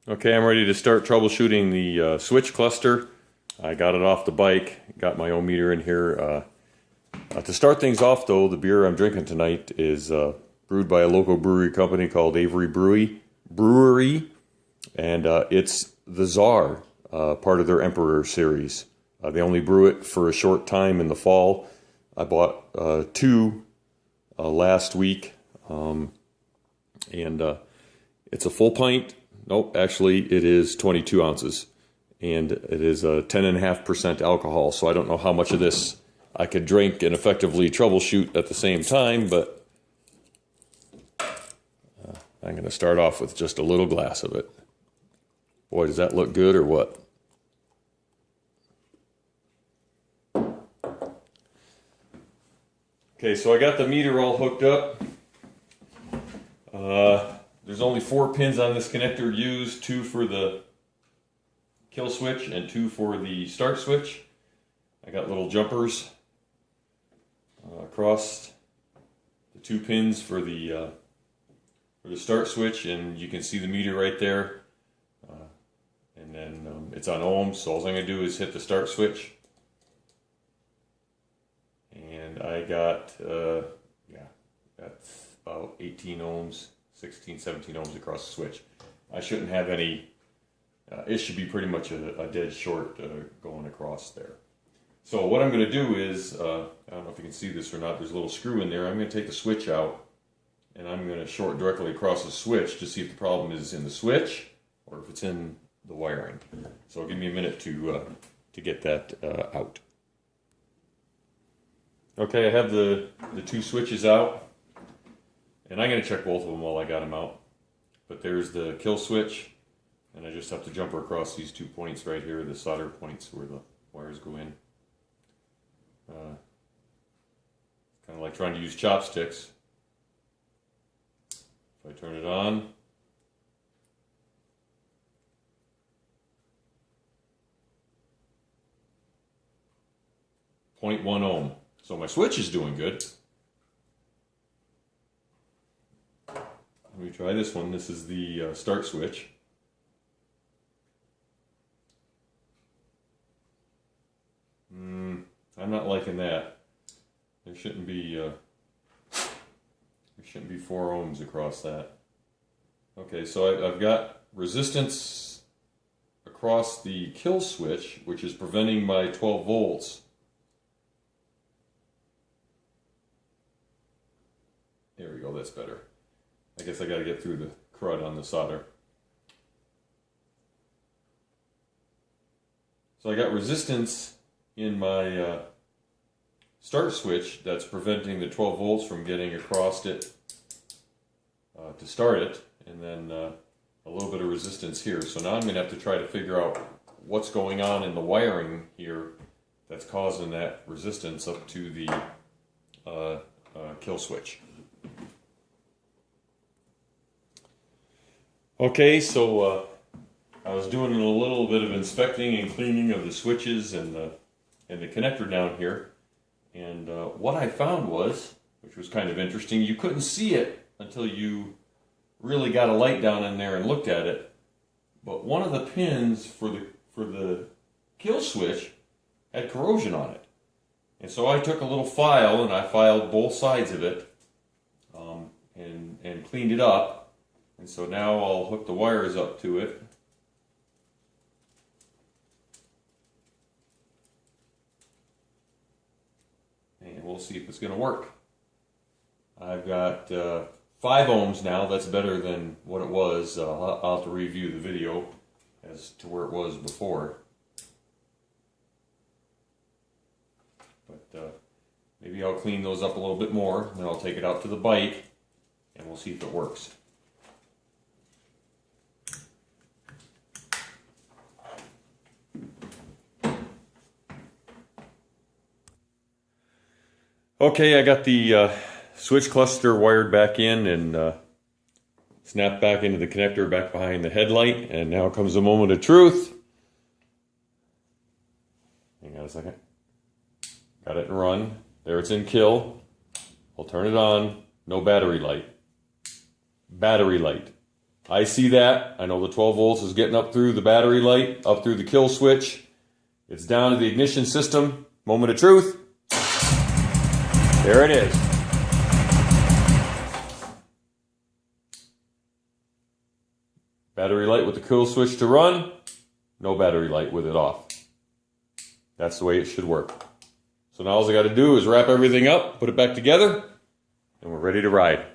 Okay, I'm ready to start troubleshooting the switch cluster. I got it off the bike, got my own meter in here. To start things off though, the beer I'm drinking tonight is brewed by a local brewery company called Avery Brewery, and it's the Czar, part of their Emperor series. They only brew it for a short time in the fall. I bought two last week, and it's a full pint. Nope, actually it is 22 ounces, and it is 10.5% alcohol, so I don't know how much of this I could drink and effectively troubleshoot at the same time, but I'm going to start off with just a little glass of it. Boy, does that look good or what? Okay, so I got the meter all hooked up. There's only 4 pins on this connector used, 2 for the kill switch and 2 for the start switch. I got little jumpers across the 2 pins for the start switch, and you can see the meter right there. And then it's on ohms, so all I'm going to do is hit the start switch. And I got, that's about 18 ohms. 16, 17 ohms across the switch. I shouldn't have any, it should be pretty much a dead short going across there. So what I'm going to do is, I don't know if you can see this or not, there's a little screw in there. I'm going to take the switch out and I'm going to short directly across the switch to see if the problem is in the switch or if it's in the wiring. So give me a minute to get that out. Okay, I have the 2 switches out. And I'm going to check both of them while I got them out. But there's the kill switch, and I just have to jumper across these 2 points right here, the solder points where the wires go in. Kind of like trying to use chopsticks. If I turn it on, .1 ohm. So my switch is doing good. Let me try this one. This is the start switch. I'm not liking that. There shouldn't be 4 ohms across that. Okay, so I've got resistance across the kill switch, which is preventing my 12 volts. There we go, that's better. I guess I got to get through the crud on the solder. So I got resistance in my start switch that's preventing the 12 volts from getting across it to start it, and then a little bit of resistance here. So now I'm going to have to try to figure out what's going on in the wiring here that's causing that resistance up to the kill switch. Okay, so I was doing a little bit of inspecting and cleaning of the switches and the connector down here, and what I found was, which was kind of interesting, you couldn't see it until you really got a light down in there and looked at it, but one of the pins for the kill switch had corrosion on it, and so I took a little file and I filed both sides of it and cleaned it up. And so now I'll hook the wires up to it. And we'll see if it's going to work. I've got 5 ohms now. That's better than what it was. I'll have to review the video as to where it was before. But maybe I'll clean those up a little bit more. Then I'll take it out to the bike and we'll see if it works. Okay, I got the switch cluster wired back in and snapped back into the connector back behind the headlight, and now comes the moment of truth. Hang on a second. Got it in run. There it's in kill. I'll turn it on. No battery light. Battery light. I see that. I know the 12 volts is getting up through the battery light, up through the kill switch. It's down to the ignition system. Moment of truth. There it is. Battery light with the kill switch to run. No battery light with it off. That's the way it should work. So now all I got to do is wrap everything up, put it back together, and we're ready to ride.